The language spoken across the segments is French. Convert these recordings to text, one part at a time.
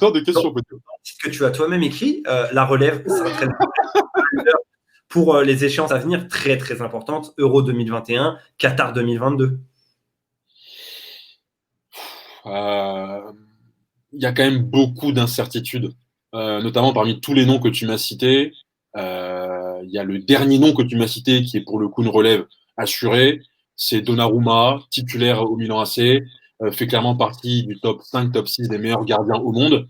temps de questions, peut-être. Que tu as toi-même écrit, la relève, ça va très pour les échéances à venir, très très importantes, Euro 2021, Qatar 2022. Il y a quand même beaucoup d'incertitudes, notamment parmi tous les noms que tu m'as cités. Il y a le dernier nom que tu m'as cité, qui est pour le coup une relève assurée. C'est Donnarumma, titulaire au Milan AC, fait clairement partie du top 5, top 6 des meilleurs gardiens au monde.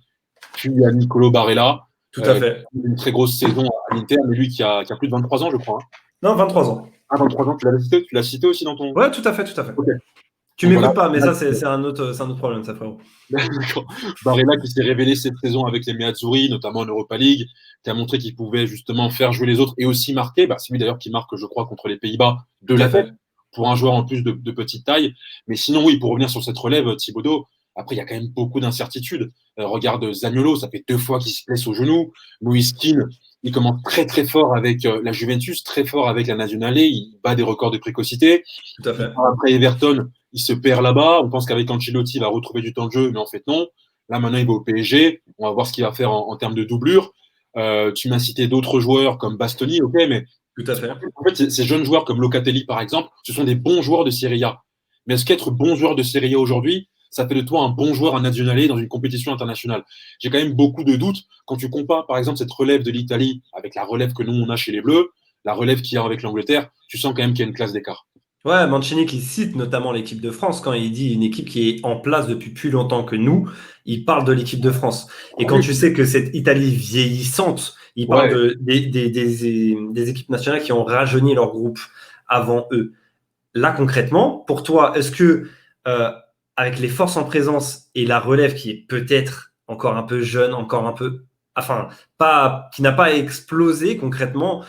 Puis il y a Nicolo Barella, Tout à fait. une très grosse saison à l'Inter, mais lui qui a plus de 23 ans, je crois. Non, 23 ans. Ah, 23 ans, tu l'as cité aussi dans ton. Ouais, tout à fait, tout à fait. Okay. Tu m'écoutes pas, mais ça, c'est un autre problème, ça, frérot. Barella qui s'est révélé cette saison avec les Nerazzurri, notamment en Europa League, qui a montré qu'il pouvait justement faire jouer les autres et aussi marquer. C'est lui d'ailleurs qui marque, je crois, contre les Pays-Bas de la tête, pour un joueur en plus de petite taille. Mais sinon, oui, pour revenir sur cette relève, Thibaudot, après, il y a quand même beaucoup d'incertitudes. Regarde Zaniolo, ça fait 2 fois qu'il se blesse au genou. Moïse Kean, il commence très très fort avec la Juventus, très fort avec la Nazionale, il bat des records de précocité. Tout à fait. Après Everton, il se perd là-bas. On pense qu'avec Ancelotti, il va retrouver du temps de jeu, mais en fait, non. Là, maintenant, il va au PSG. On va voir ce qu'il va faire en termes de doublure. Tu m'as cité d'autres joueurs comme Bastoni, ok, mais tout à fait. En fait, ces jeunes joueurs comme Locatelli, par exemple, ce sont des bons joueurs de Serie A. Mais est-ce qu'être bon joueur de Serie A aujourd'hui, ça fait de toi un bon joueur en Nazionale dans une compétition internationale? J'ai quand même beaucoup de doutes quand tu compares, par exemple, cette relève de l'Italie avec la relève que nous, on a chez les Bleus, la relève qu'il y a avec l'Angleterre. Tu sens quand même qu'il y a une classe d'écart. Ouais, Mancini qui cite notamment l'équipe de France quand il dit une équipe qui est en place depuis plus longtemps que nous, il parle de l'équipe de France. Et quand tu sais que cette Italie vieillissante, il parle des équipes nationales qui ont rajeuni leur groupe avant eux. Là, concrètement, pour toi, est-ce que avec les forces en présence et la relève qui est peut-être encore un peu jeune, encore un peu qui n'a pas explosé concrètement,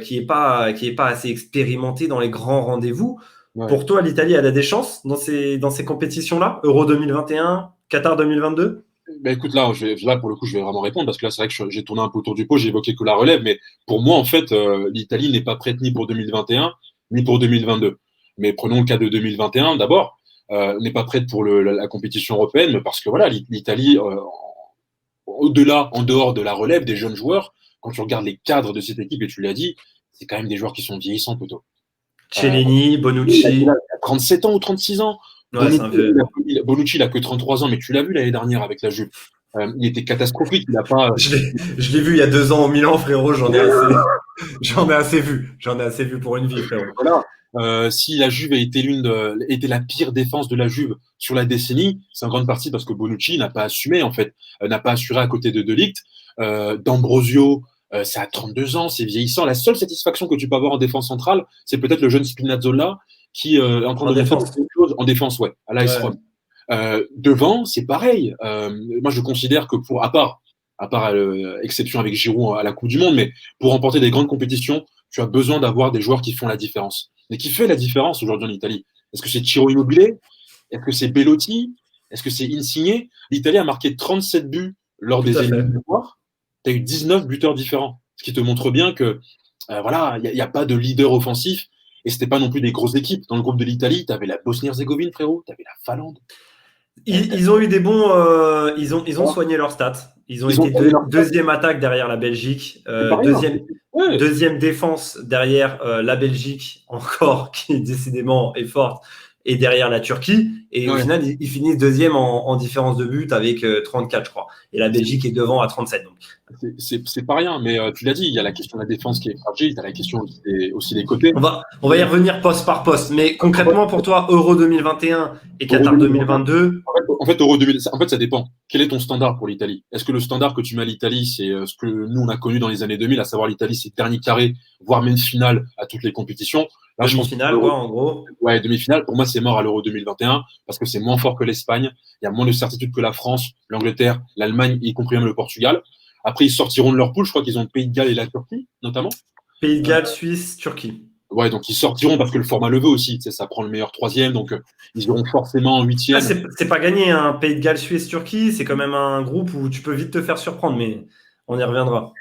qui est pas assez expérimenté dans les grands rendez-vous. Ouais. Pour toi, l'Italie elle a des chances dans ces compétitions-là, Euro 2021, Qatar 2022? Écoute, là, pour le coup, je vais vraiment répondre parce que là, c'est vrai que j'ai tourné un peu autour du pot, j'ai évoqué que la relève, mais pour moi, en fait, l'Italie n'est pas prête ni pour 2021 ni pour 2022. Mais prenons le cas de 2021 d'abord, n'est pas prête pour la compétition européenne parce que voilà, l'Italie au-delà, en dehors de la relève des jeunes joueurs, quand tu regardes les cadres de cette équipe, et tu l'as dit, c'est quand même des joueurs qui sont vieillissants plutôt. Cellini, Bonucci. Il a 37 ans ou 36 ans. Ouais, Bonucci, il a que 33 ans, mais tu l'as vu l'année dernière avec la Juve. Il était catastrophique. Il a pas. Je l'ai vu il y a 2 ans au Milan, frérot. J'en ai assez vu. J'en ai assez vu pour une vie, frérot. Voilà. Si la Juve était la pire défense de la Juve sur la décennie, c'est en grande partie parce que Bonucci n'a pas assumé, en fait, n'a pas assuré à côté de Ligt. D'Ambrosio, c'est à 32 ans, c'est vieillissant. La seule satisfaction que tu peux avoir en défense centrale, c'est peut-être le jeune Spinazzola qui est en train de faire quelque chose en défense, ouais, à l'AS Rome. Devant, c'est pareil. Moi, je considère que à part exception avec Giroud à la Coupe du Monde, mais pour remporter des grandes compétitions, tu as besoin d'avoir des joueurs qui font la différence. Mais qui fait la différence aujourd'hui en Italie? Est-ce que c'est Ciro Immobile? Est-ce que c'est Belotti? Est-ce que c'est Insigne? L'Italie a marqué 37 buts lors des éliminatoires. Tu as eu 19 buteurs différents. Ce qui te montre bien que voilà, il n'y a pas de leader offensif et c'était pas non plus des grosses équipes. Dans le groupe de l'Italie, tu avais la Bosnie-Herzégovine, frérot, tu avais la Finlande. Ils ont eu des bons. Ils ont soigné leurs stats. Ils ont été deuxième attaque derrière la Belgique, deuxième défense derrière la Belgique, encore, qui décidément est forte, et derrière la Turquie. Et au final, ils finissent deuxième en différence de but avec 34, je crois. Et la Belgique est devant à 37. Donc. C'est pas rien, mais tu l'as dit, il y a la question de la défense qui est fragile, tu as la question aussi des côtés. On va y revenir poste par poste, mais concrètement pour toi, Euro 2021 et Qatar 2022. En fait, Euro 2000, en fait, ça dépend. Quel est ton standard pour l'Italie? Est-ce que le standard que tu mets à l'Italie, c'est ce que nous on a connu dans les années 2000, à savoir l'Italie, c'est dernier carré, voire même finale à toutes les compétitions? Là, demi-finale, quoi, en gros. Ouais, demi-finale. Pour moi, c'est mort à l'Euro 2021 parce que c'est moins fort que l'Espagne. Il y a moins de certitude que la France, l'Angleterre, l'Allemagne, y compris même le Portugal. Après, ils sortiront de leur poule. Je crois qu'ils ont le Pays de Galles et la Turquie, notamment. Pays de Galles, Suisse, Turquie. Ouais, donc ils sortiront parce que le format le veut aussi. Tu sais, ça prend le meilleur troisième, donc ils iront forcément en huitième. C'est pas gagné, hein. Pays de Galles, Suisse, Turquie, c'est quand même un groupe où tu peux vite te faire surprendre, mais on y reviendra.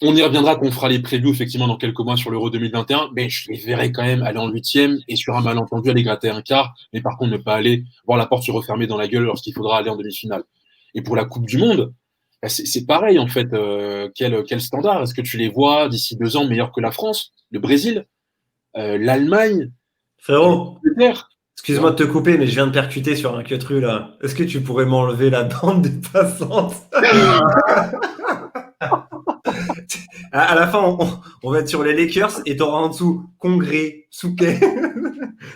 On y reviendra qu'on fera les previews effectivement dans quelques mois sur l'Euro 2021, mais je les verrai quand même aller en huitième et sur un malentendu aller gratter un quart, mais par contre ne pas aller voir la porte se refermer dans la gueule lorsqu'il faudra aller en demi-finale. Et pour la Coupe du Monde, Bah, c'est pareil, en fait. Quel standard? Est-ce que tu les vois d'ici 2 ans meilleurs que la France, le Brésil, l'Allemagne, Frérot, l'Angleterre? Tu vois. excuse-moi de te couper, mais je viens de percuter sur un queutru là. Est-ce que tu pourrais m'enlever la bande dépassante? À la fin, on va être sur les Lakers et t'auras en dessous Congrès, Souquet.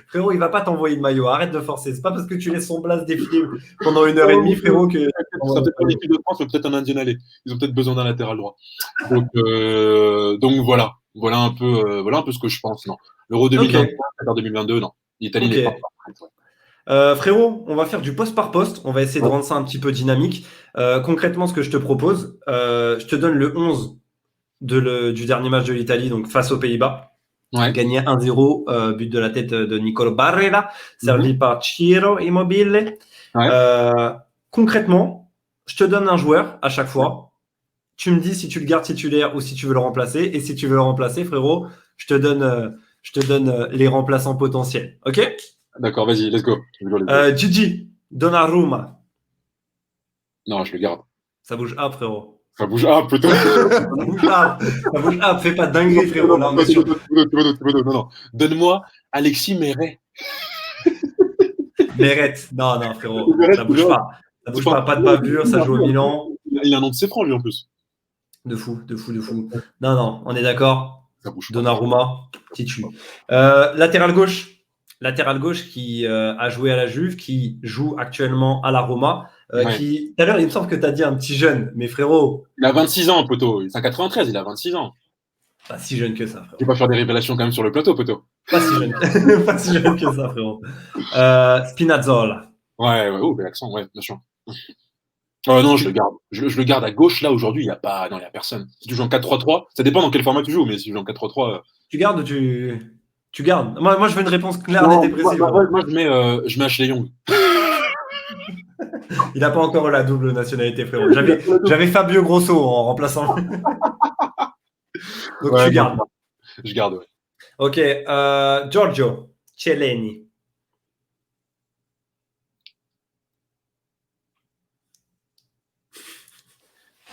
Frérot, il va pas t'envoyer de maillot. Arrête de forcer. C'est pas parce que tu laisses son blast défiler pendant 1 heure et demie, frérot, que. Ce sera peut-être pas l'équipe de France, mais peut-être un Indian Alley. Ils ont peut-être besoin d'un latéral droit. Donc voilà. Voilà un peu ce que je pense. Non. L'Euro Ok, 2023, Qatar 2022, non. L'Italie n'est pas ok. prête. Ouais. Frérot, on va faire du poste par poste. On va essayer de rendre ça un petit peu dynamique. Concrètement, ce que je te propose, je te donne le 11 du dernier match de l'Italie, donc face aux Pays-Bas. Ouais. Gagné 1-0, but de la tête de Nicolo Barrera, servi Mhm. par Ciro Immobile. Ouais. Concrètement, je te donne un joueur à chaque fois. Tu me dis si tu le gardes titulaire ou si tu veux le remplacer. Et si tu veux le remplacer, frérot, je te donne les remplaçants potentiels. OK? D'accord, vas-y, let's go. Let's go, let's go. Gigi, Donnarumma. Non, je le garde. Ça bouge up, frérot. Ça bouge. Ah, peut-être. Ça bouge up. Ça bouge up. Fais pas de dinguerie, frérot. Là, on est sur. Non, non. Donne-moi Alexis Méret. Meret. Non, non, frérot. Ça bouge pas. Ça bouge pas. Pas de Non, bavure. Ça joue au Milan. il a un nom de ses francs, lui, en plus. De fou, de fou, de fou. Non, non, on est d'accord. Ça bouge pas. Donnarumma, Titu. Latéral gauche. Latéral gauche qui a joué à la Juve, qui joue actuellement à la Roma. Ouais. Tout à l'heure, il me semble que tu as dit un petit jeune, mais frérot, Il a 26 ans, poteau. C'est un 93, il a 26 ans. pas si jeune que ça, Je vais frérot. pas faire des révélations quand même sur le plateau, poteau. Pas si jeune, pas si jeune que ça, frérot. Spinazzola. Ouais, oh, bel accent, ouais, bien sûr. Non, je le garde. Je le garde à gauche, là, aujourd'hui, il n'y a pas, non, il y a personne. Si tu joues en 4-3-3, ça dépend dans quel format tu joues, mais si tu joues en 4-3-3. Tu gardes ou tu gardes? Moi, je veux une réponse claire, Non, nette et précise. moi, je mets Ashley Young. Il n'a pas encore la double nationalité, frérot. J'avais Fabio Grosso en remplaçant. Donc Ouais, tu gardes. Je garde, ouais. Ok, Giorgio Chiellini.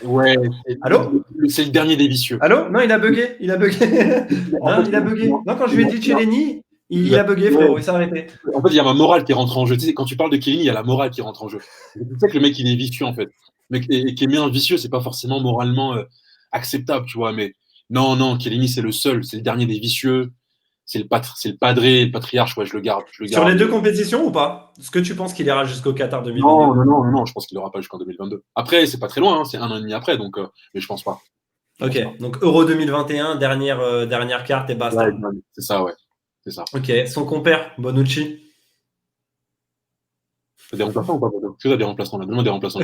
Ouais, Allô? c'est le dernier des vicieux. Allô? Non, il a bugué. Il a bugué. Non, il a bugué. Non, quand je lui ai dit Chiellini, il a bugué, frérot. Il s'est arrêté. En fait, il y a ma morale qui rentre en jeu. Tu sais, quand tu parles de Chiellini, il y a la morale qui rentre en jeu. C'est pour ça que le mec, il est vicieux, en fait. Mais et qui est bien vicieux, c'est pas forcément moralement acceptable, tu vois. Mais non, non, Chiellini, c'est le seul. C'est le dernier des vicieux. C'est le padré, le patriarche. Ouais, je le garde. Je le Sur garde. les deux compétitions ou pas? Est-ce que tu penses qu'il ira jusqu'au Qatar 2022? Non, non, non, non, je pense qu'il n'aura pas jusqu'en 2022. Après, c'est pas très loin, hein, c'est 1 an et demi après, donc, mais je pense pas. Ok, donc Euro 2021, dernière carte et basta. Ouais, c'est ça, ouais. C'est ça. Ok, son compère, Bonucci. T'as des remplaçants ou pas, Bodo? Est-ce que t'as des remplaçants là? Donne-moi des remplaçants.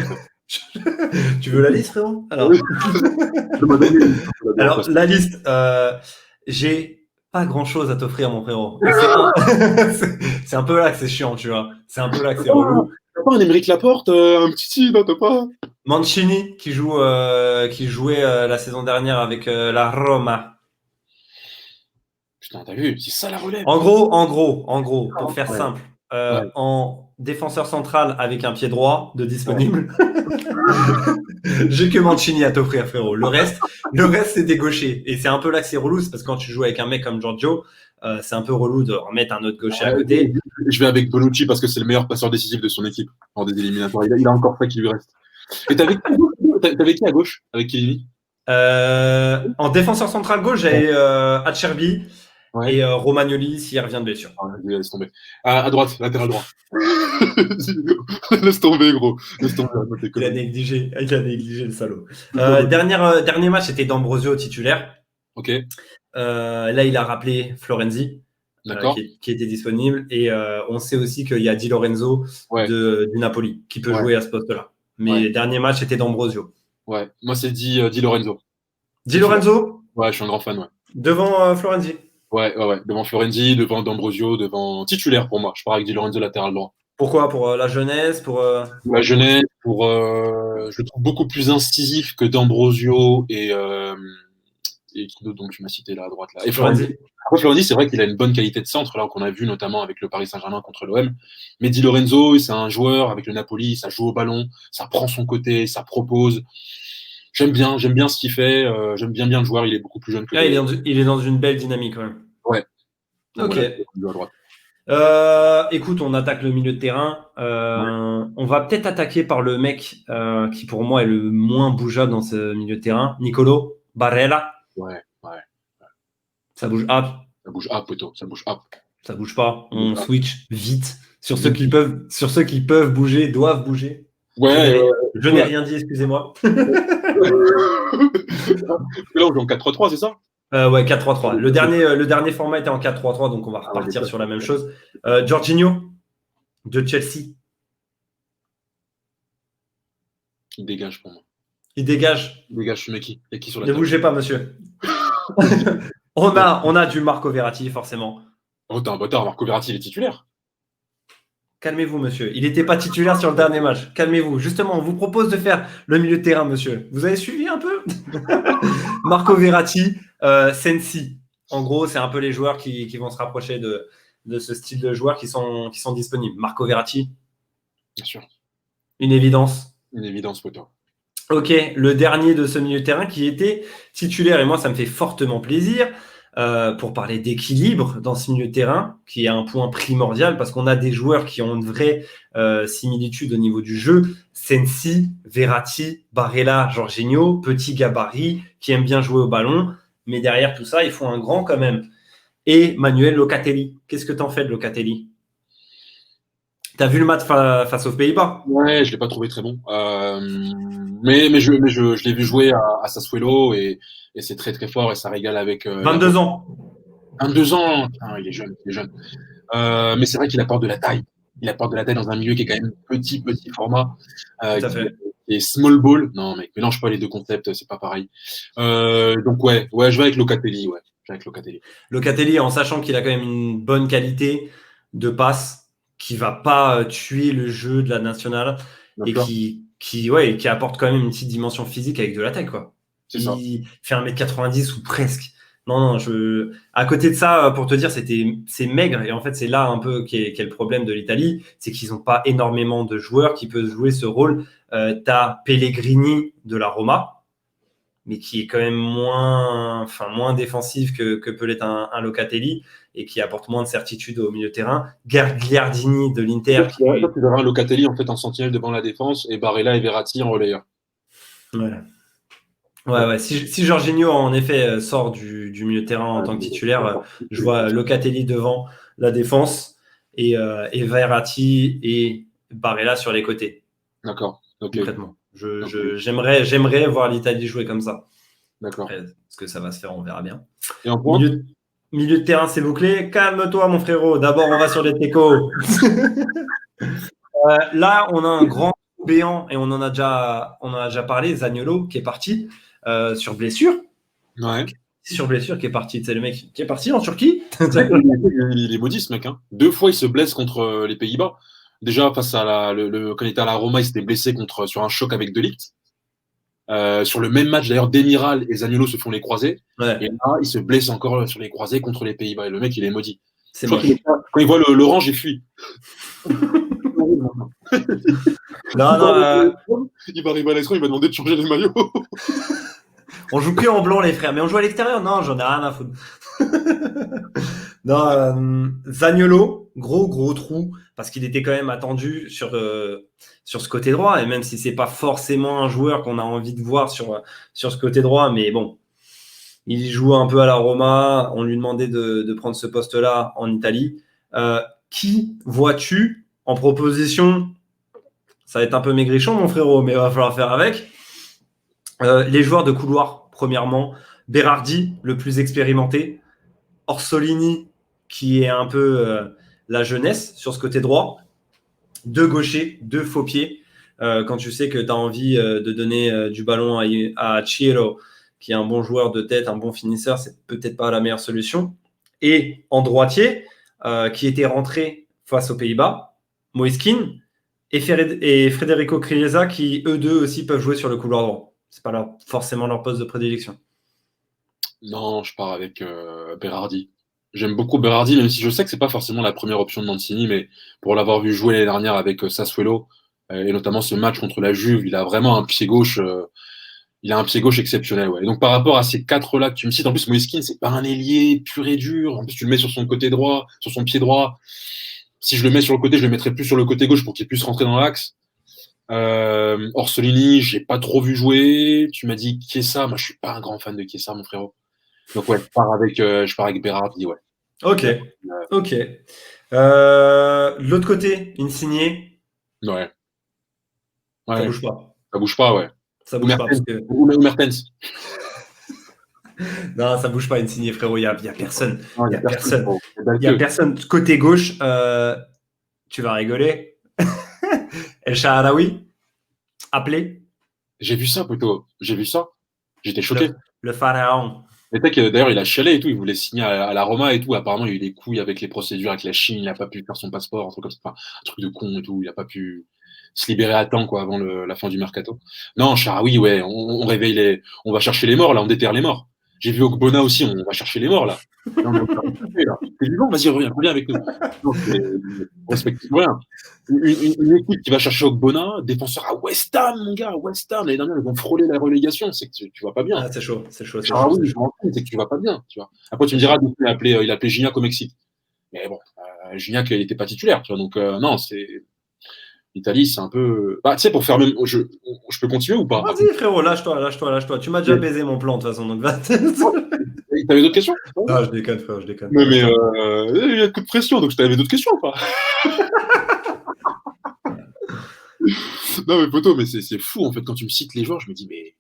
Tu veux la liste, frérot? Alors, alors la liste, j'ai pas grand-chose à t'offrir, mon frérot. C'est un peu là que c'est chiant, tu vois. C'est un peu là que c'est relou. T'as pas un Émeric Laporte, un petit, non, t'as pas? Mancini, qui jouait la saison dernière avec la Roma. Putain, t'as vu, c'est ça la relève. En gros, pour faire Ouais. simple, Ouais. en défenseur central avec un pied droit de disponible, j'ai que Mancini à t'offrir, frérot. Le reste, c'est des gauchers. Et c'est un peu là que c'est relou, c'est parce que quand tu joues avec un mec comme Giorgio, c'est un peu relou de remettre un autre gaucher à côté. Je vais avec Bonucci parce que c'est le meilleur passeur décisif de son équipe en des éliminatoires. Il a encore ça qui lui reste. Et t'avais qui à gauche avec Chiellini? En défenseur central gauche, j'avais Acerbi Ouais. et Romagnoli s'il revient de blessure. Ah, laisse tomber. À droite, latéral droit. Laisse tomber, gros. Laisse tomber. Il a négligé le salaud. Dernier match, c'était D'Ambrosio titulaire. Ok, Là, il a rappelé Florenzi, d'accord. qui était disponible. Et on sait aussi qu'il y a Di Lorenzo Ouais, du Napoli qui peut Ouais. jouer à ce poste-là. Mais Ouais. le dernier match, c'était D'Ambrosio. ouais. Moi, c'est Di Lorenzo. Di Lorenzo Ouais, je suis un grand fan, ouais. devant Florenzi. Ouais. Devant Florenzi, devant D'Ambrosio, devant titulaire pour moi. Je pars avec Di Lorenzo latéral droit. Pourquoi? Pour la jeunesse, pour La jeunesse, je le trouve beaucoup plus incisif que D'Ambrosio Et qui d'autre, donc tu m'as cité là à droite là. Et Florenzi. Florenzi, c'est vrai qu'il a une bonne qualité de centre, là qu'on a vu notamment avec le Paris Saint-Germain contre l'OM. Mais Di Lorenzo, c'est un joueur avec le Napoli, ça joue au ballon, ça prend son côté, ça propose. J'aime bien ce qu'il fait. J'aime bien le joueur. Il est beaucoup plus jeune que Il est dans une belle dynamique quand même. Ouais. Ok. Voilà, à droite. Écoute, on attaque le milieu de terrain. On va peut-être attaquer par le mec qui pour moi est le moins bougeable dans ce milieu de terrain, Nicolo Barella. Ouais. Ça bouge up. Ça bouge up, poteau. Ça bouge up. Ça bouge pas. On switch vite sur ceux qui peuvent bouger, doivent bouger. Ouais. Je n'ai rien dit, excusez-moi. Là, on joue en 4-3-3, c'est ça? Ouais, 4-3-3. Le dernier format était en 4-3-3, donc on va repartir sur la même chose. Jorginho de Chelsea. Il dégage pour moi. Il dégage. Il dégage, je mets qui? Et qui sur la Ne bougez pas, monsieur. on a du Marco Verratti, forcément. Oh, t'es un bâtard, Marco Verratti, il est titulaire. Calmez-vous, monsieur. Il n'était pas titulaire sur le dernier match. Calmez-vous. Justement, on vous propose de faire le milieu de terrain, monsieur. Vous avez suivi un peu? Marco Verratti, Sensi. En gros, c'est un peu les joueurs qui vont se rapprocher de ce style de joueurs qui sont disponibles. Marco Verratti. Bien sûr. Une évidence. Une évidence, poteau. Ok, le dernier de ce milieu de terrain qui était titulaire, et moi ça me fait fortement plaisir, pour parler d'équilibre dans ce milieu de terrain, qui est un point primordial, parce qu'on a des joueurs qui ont une vraie similitude au niveau du jeu. Sensi, Verratti, Barella, Jorginho, petit gabarit, qui aime bien jouer au ballon, mais derrière tout ça, il faut un grand quand même. Et Manuel Locatelli. Qu'est-ce que t'en fais de Locatelli? T'as vu le match face aux Pays-Bas? Ouais, je l'ai pas trouvé très bon. Mais je l'ai vu jouer à Sassuolo et c'est très très fort et ça régale avec 22 ans. 22 ans. Putain, il est jeune. Mais c'est vrai qu'il apporte de la taille. Il apporte de la taille dans un milieu qui est quand même petit format. Tout à fait. Qui est small ball. Non, mec, mélange pas les deux concepts, c'est pas pareil. Donc ouais, je vais avec Locatelli. Ouais, je vais avec Locatelli. Locatelli, en sachant qu'il a quand même une bonne qualité de passe, qui va pas tuer le jeu de la nationale et qui apporte quand même une petite dimension physique avec de la taille, quoi. Il fait 1m90 ou presque. Non, à côté de ça, pour te dire, c'est maigre. Et en fait, c'est là un peu qu'est le problème de l'Italie. C'est qu'ils n'ont pas énormément de joueurs qui peuvent jouer ce rôle. T'as Pellegrini de la Roma, mais qui est quand même moins défensif que peut l'être un Locatelli et qui apporte moins de certitude au milieu de terrain. Gagliardini de l'Inter. Tu verras un Locatelli en fait en sentinelle devant la défense et Barella et Verratti en relayeur. Voilà. Ouais. Si Jorginho en effet sort du milieu de terrain en tant que titulaire, je vois Locatelli devant la défense et Verratti et Barella sur les côtés. D'accord. Okay. Concrètement. J'aimerais voir l'Italie jouer comme ça. D'accord. Est-ce que ça va se faire, on verra bien. Et en pointe milieu de terrain, c'est bouclé. Calme-toi, mon frérot. D'abord, on va sur les techos. Là, on a un grand béant et on en a déjà parlé, Zaniolo, qui est parti sur blessure. Ouais. Sur blessure, qui est parti. C'est le mec qui est parti en Turquie. Il est maudit, ce mec. Hein. 2 fois, il se blesse contre les Pays-Bas. Déjà, face à quand il était à la Roma, il s'était blessé sur un choc avec De Ligt. Sur le même match, d'ailleurs, Demiral et Zaniolo se font les croisés. Ouais. Et là, il se blesse encore sur les croisés contre les Pays-Bas. Et le mec, il est maudit. C'est moche. Quand il voit l'orange, il fuit. Non. Il va arriver à l'estrade, il va demander de changer de maillot. On joue que en blanc, les frères, mais on joue à l'extérieur. Non, j'en ai rien à foutre. Non, Zaniolo, gros trou, parce qu'il était quand même attendu sur ce côté droit, et même si c'est pas forcément un joueur qu'on a envie de voir sur ce côté droit, mais bon, il joue un peu à la Roma, on lui demandait de prendre ce poste-là en Italie. Qui vois-tu en proposition? Ça va être un peu maigrichon, mon frérot, mais il va falloir faire avec. Les joueurs de couloir, premièrement, Berardi, le plus expérimenté, Orsolini, qui est un peu la jeunesse sur ce côté droit, 2 gauchers, 2 faux pieds. Quand tu sais que tu as envie de donner du ballon à Chielo, qui est un bon joueur de tête, un bon finisseur, c'est peut-être pas la meilleure solution. Et en droitier, qui était rentré face aux Pays-Bas, Moiskin et Federico Chiesa, qui eux deux aussi peuvent jouer sur le couloir droit. C'est pas forcément leur poste de prédilection. Non, je pars avec Berardi. J'aime beaucoup Berardi, même si je sais que c'est pas forcément la première option de Mancini, mais pour l'avoir vu jouer l'année dernière avec Sassuolo, et notamment ce match contre la Juve, il a vraiment un pied gauche. Il a un pied gauche exceptionnel, ouais. Et donc par rapport à ces quatre-là que tu me cites, en plus Moïse Kean, c'est pas un ailier pur et dur. En plus, tu le mets sur son côté droit, sur son pied droit. Si je le mets sur le côté, je le mettrais plus sur le côté gauche pour qu'il puisse rentrer dans l'axe. Orsolini, j'ai pas trop vu jouer. Tu m'as dit Chiesa, moi je suis pas un grand fan de Chiesa, mon frérot. Donc ouais, je pars avec Berardi, ouais. Ok, ok. L'autre côté, Insigne, Ouais, ça ouais, bouge pas. ça bouge pas, ouais. Ça Ou bouge pas parce Mertens. que Ou Mertens. non, ça bouge pas Insigne, frérot. Il y a personne. Non, Il il y y a a personne, personne. gros. C'est Il y a Dalke. personne. Côté gauche, tu vas rigoler. El Shaarawy, appelé J'ai vu ça, plutôt. J'ai vu ça. J'étais le, choqué. le pharaon. Mais tu sais que d'ailleurs, il a chialé et tout, il voulait signer à la Roma et tout. Apparemment, il y a eu des couilles avec les procédures avec la Chine, il n'a pas pu faire son passeport, un truc comme ça. Enfin, un truc de con et tout. Il n'a pas pu se libérer à temps, quoi, avant la fin du mercato. Non, Sharawi, ouais, on réveille on va chercher les morts, là, on déterre les morts. J'ai vu Ogbonna aussi, on va chercher les morts, là. Là, on est en train de kiffer, là. T'es vivant, vas-y, reviens avec nous. Non, respecte, voilà. Une équipe qui va chercher Ogbonna, défenseur à West Ham, mon gars, West Ham, l'année dernière, ils vont frôler la relégation, c'est que tu vas pas bien. Ah, c'est chaud, c'est chaud, c'est Ah chaud, oui, c'est je chaud. m'en fous, c'est que tu vas pas bien, tu vois. Après, tu C'est me diras, chaud. il a appelé Gignac au Mexique. Mais bon, Gignac, il n'était pas titulaire, tu vois. Donc, non, l'Italie, c'est un peu. Bah, tu sais, pour faire même. Je peux continuer ou pas? Vas-y, frérot, lâche-toi, lâche-toi, lâche-toi. Tu m'as déjà Mais- baisé mon plan, de toute façon. Donc, T'avais d'autres questions? non, je déconne, frérot, je déconne. Mais il y a un coup de pression, donc t'avais d'autres questions ou pas? Non, mais poto, mais c'est fou, en fait, quand tu me cites les joueurs, je me dis, mais.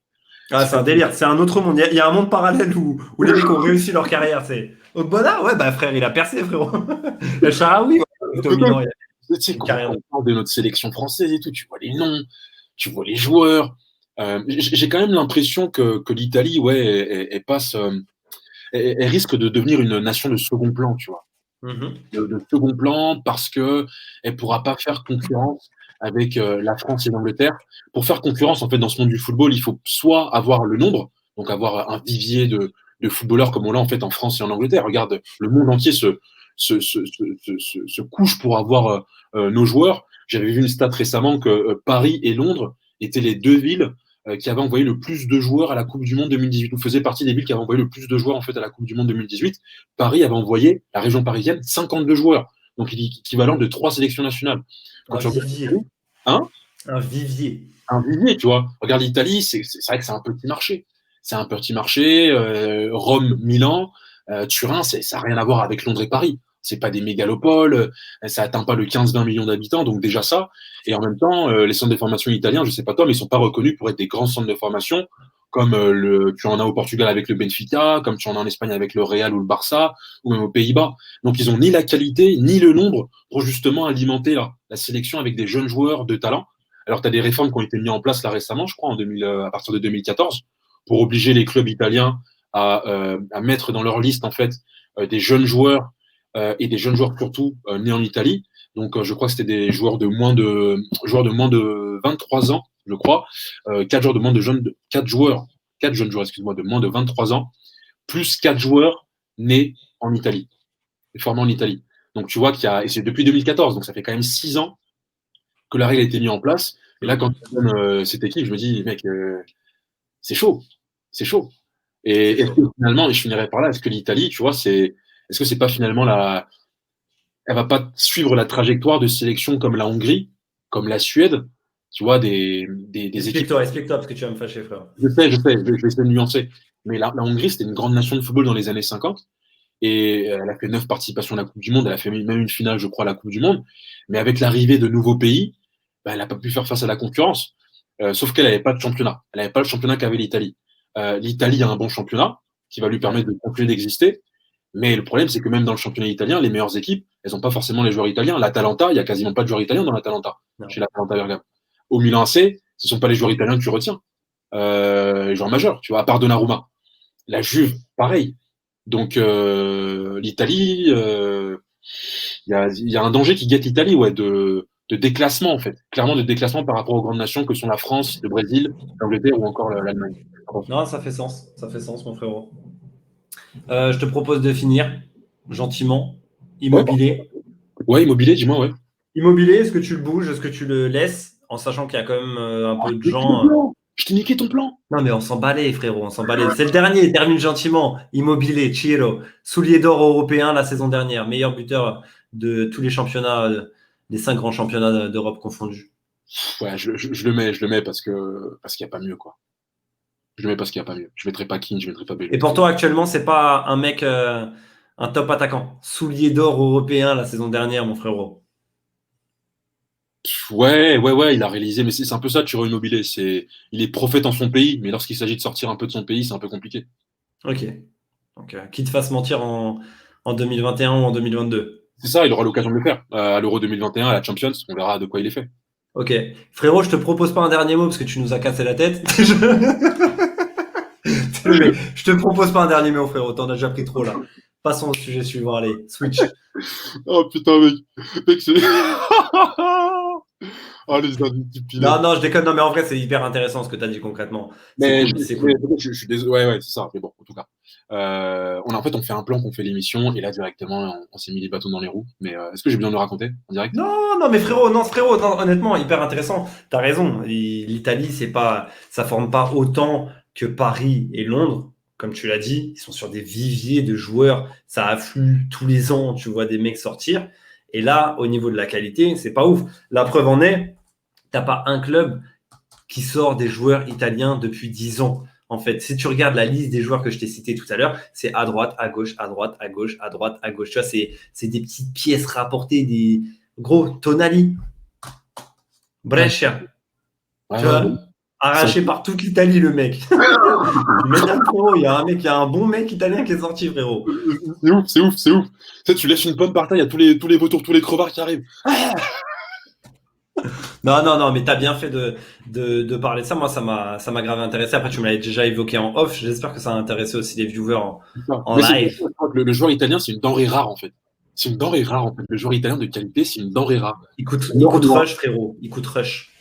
Ah, c'est un délire, c'est un autre monde. Il y a un monde parallèle où les mecs ont réussi leur carrière. C'est Ogbonna, ouais, bah frère, il a percé, frérôt. El Shaarawy, ouais, plutôt Poto, Milan, il a tu sais, une quand carrière. on parle de notre sélection française et tout, tu vois les noms, tu vois les joueurs. J'ai quand même l'impression que l'Italie, ouais, elle passe. Elle risque de devenir une nation de second plan, tu vois. Mhm. De second plan parce que elle pourra pas faire concurrence avec la France et l'Angleterre. Pour faire concurrence, en fait, dans ce monde du football, il faut soit avoir le nombre, donc avoir un vivier de footballeurs comme on l'a en fait en France et en Angleterre. Regarde, le monde entier se couche pour avoir nos joueurs. J'avais vu une stat récemment que Paris et Londres étaient les deux villes qui avaient envoyé le plus de joueurs à la Coupe du Monde 2018, ou faisaient partie des villes qui avaient envoyé le plus de joueurs en fait à la Coupe du Monde 2018. Paris avait envoyé, la région parisienne, 52 joueurs, donc équivalent de 3 sélections nationales. Quand Un tu regardes vivier. l'Italie, hein, Un vivier. un vivier, tu vois. Regarde l'Italie, c'est vrai que c'est un petit marché. C'est un petit marché. Rome, Milan, Turin, ça n'a rien à voir avec Londres et Paris. C'est pas des mégalopoles, ça atteint pas le 15-20 millions d'habitants, donc déjà ça. Et en même temps, les centres de formation italiens, je sais pas toi, mais ils sont pas reconnus pour être des grands centres de formation, comme tu en as au Portugal avec le Benfica, comme tu en as en Espagne avec le Real ou le Barça, ou même aux Pays-Bas. Donc ils ont ni la qualité, ni le nombre pour justement alimenter la sélection avec des jeunes joueurs de talent. Alors, tu as des réformes qui ont été mises en place là récemment, je crois, à partir de 2014, pour obliger les clubs italiens à mettre dans leur liste en fait des jeunes joueurs et des jeunes joueurs surtout nés en Italie. Donc, je crois que c'était des joueurs de moins de 23 ans, je crois, 4 jeunes joueurs, excuse-moi, de moins de 23 ans, plus 4 joueurs nés en Italie, formés en Italie. Donc, tu vois et c'est depuis 2014, donc ça fait quand même 6 ans que la règle a été mise en place. Et là, quand Mhm. tu donnes cette équipe, je me dis, mec, c'est chaud. C'est chaud. C'est Et est-ce chaud. que finalement, et je finirai par là, est-ce que l'Italie, tu vois, est-ce que c'est pas finalement elle va pas suivre la trajectoire de sélection comme la Hongrie, comme la Suède, tu vois, des équipes. Explique-toi, explique-toi, parce que tu vas me fâcher, frère. Je vais essayer de nuancer. Mais la Hongrie, c'était une grande nation de football dans les années 50. Et elle a fait 9 participations à la Coupe du Monde. Elle a fait même une finale, je crois, à la Coupe du Monde. Mais avec l'arrivée de nouveaux pays, bah, elle n'a pas pu faire face à la concurrence. Sauf qu'elle n'avait pas de championnat. Elle n'avait pas le championnat qu'avait l'Italie. L'Italie a un bon championnat qui va lui Ouais. permettre de continuer d'exister. Mais le problème, c'est que même dans le championnat italien, les meilleures équipes, elles n'ont pas forcément les joueurs italiens. L'Atalanta, il n'y a quasiment pas de joueurs italiens dans l'Atalanta, chez Non. l'Atalanta Bergame. Au Milan AC, ce ne sont pas les joueurs italiens que tu retiens. Les joueurs majeurs, tu vois, à part Donnarumma. La Juve, pareil. Donc l'Italie, il y a un danger qui guette l'Italie, ouais, de déclassement en fait, clairement de déclassement par rapport aux grandes nations que sont la France, le Brésil, l'Angleterre ou encore l'Allemagne. Pardon. Non, ça fait sens, mon frérot. Je te propose de finir gentiment. Ouais, Immobilier. ouais, immobilier, dis-moi, ouais. Immobilier, est-ce que tu le bouges? Est-ce que tu le laisses? En sachant qu'il y a quand même un Oh, peu de je t'ai niqué ton gens. plan. Je t'ai niqué ton plan. Non, mais on s'en balait, frérot, on s'en balait. C'est le dernier, termine gentiment. Immobilier, Chiro. Soulier d'or européen la saison dernière. Meilleur buteur de tous les championnats, les 5 grands championnats d'Europe confondus. Ouais, je le mets parce qu'il n'y a pas mieux, quoi. Je le mets parce qu'il n'y a pas mieux. Je mettrai pas King, je mettrai pas Et Bello. pour toi, actuellement, c'est pas un mec, un top attaquant. Soulier d'or européen la saison dernière, mon frérot. Ouais, ouais, ouais, il a réalisé, mais c'est un peu ça, Turo Immobilier. Il est prophète en son pays, mais lorsqu'il s'agit de sortir un peu de son pays, c'est un peu compliqué. Ok. Donc, qui te fasse mentir en 2021 ou en 2022. C'est ça, il aura l'occasion de le faire. À l'Euro 2021, à la Champions, on verra de quoi il est fait. Ok. Frérot, je te propose pas un dernier mot parce que tu nous as cassé la tête. Mais je te propose pas un dernier mot, frérot. T'en as déjà pris trop là. Passons au sujet suivant. Allez, switch. Oh putain, mec. Mec, c'est. Oh, les Non, pilotes. non, je déconne. Non, mais en vrai, c'est hyper intéressant ce que tu as dit concrètement. C'est Mais, cool, c'est cool. je suis désolé. Ouais, ouais, c'est ça. Mais bon, en tout cas. En fait, on fait un plan qu'on fait l'émission, et là, directement, on s'est mis les bâtons dans les roues. Mais est-ce que j'ai besoin de le raconter en direct? Non, non, mais frérot, non, honnêtement, hyper intéressant. T'as raison. L'Italie, c'est pas, ça forme pas autant que Paris et Londres. Comme tu l'as dit, ils sont sur des viviers de joueurs. Ça afflue tous les ans. Tu vois des mecs sortir. Et là, au niveau de la qualité, c'est pas ouf. La preuve en est, t'as pas un club qui sort des joueurs italiens depuis 10 ans. En fait, si tu regardes la liste des joueurs que je t'ai cités tout à l'heure, c'est à droite, à gauche, à droite, à gauche, à droite, à gauche. Tu vois, c'est des petites pièces rapportées, des gros Tonali, Ouais, Brescia, ouais, tu ouais. vois, Bon. Ça- arraché par toute l'Italie, le mec. Mais frérot, il y a un bon mec italien qui est sorti, frérot. C'est ouf, c'est ouf, c'est ouf. Tu sais, tu laisses une pomme par terre, il y a tous les vautours, tous les crevards qui arrivent. Non, non, non, mais t'as bien fait de parler de ça. Moi, ça m'a grave intéressé. Après, tu me l'avais déjà évoqué en off. J'espère que ça a intéressé aussi les viewers en Mais c'est live. je crois que le joueur italien, c'est une denrée rare, en fait. C'est une denrée rare, en fait. Le joueur italien de qualité, c'est une denrée rare. Il coûte Normois. rush, frérot. Il coûte rush.